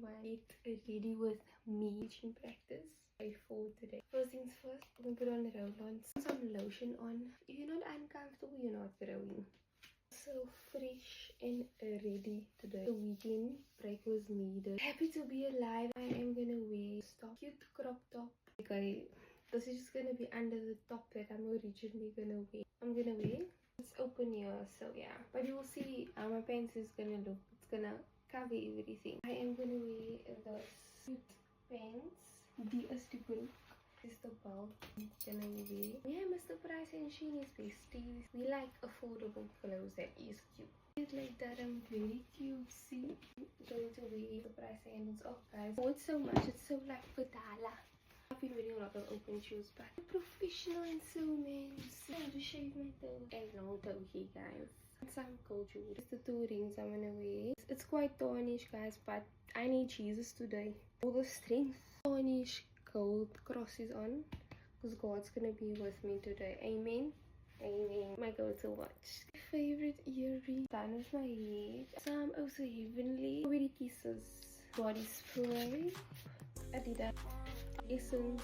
everyone, get ready with me teaching practice for today. First things first, I'm gonna put on a roll-on, some lotion on. If you're not uncomfortable, you're not growing. So fresh and ready today. The weekend break was needed. Happy to be alive. I am gonna wear a cute crop top. Okay, this is just gonna be under the top that I'm originally gonna wear. It's open here, so yeah. But you will see how my pants is gonna look. It's gonna cover everything. I am gonna wear this cute pants. The Astibrook is the belt I'm gonna wear. Yeah, Mr. Price and Shein is besties. We like affordable clothes that is cute. It's like that. I'm very cute. See, I'm going to wear the Price sandals. Oh guys, oh, it's so much. It's so like Patala. I've been wearing a lot of open shoes, but I'm professional and so nice. Time to shave my toes. And long toe here, guys. And some gold jewelry. It's the 2 rings I'm gonna wear. It's quite tarnished, guys, but I need Jesus today. All the strength. Tarnished gold crosses on, because God's gonna be with me today. Amen. Amen. My go-to watch. My favorite earring. Done with my hair. Some also heavenly. Strawberry kisses. Body spray. Adidas. Essence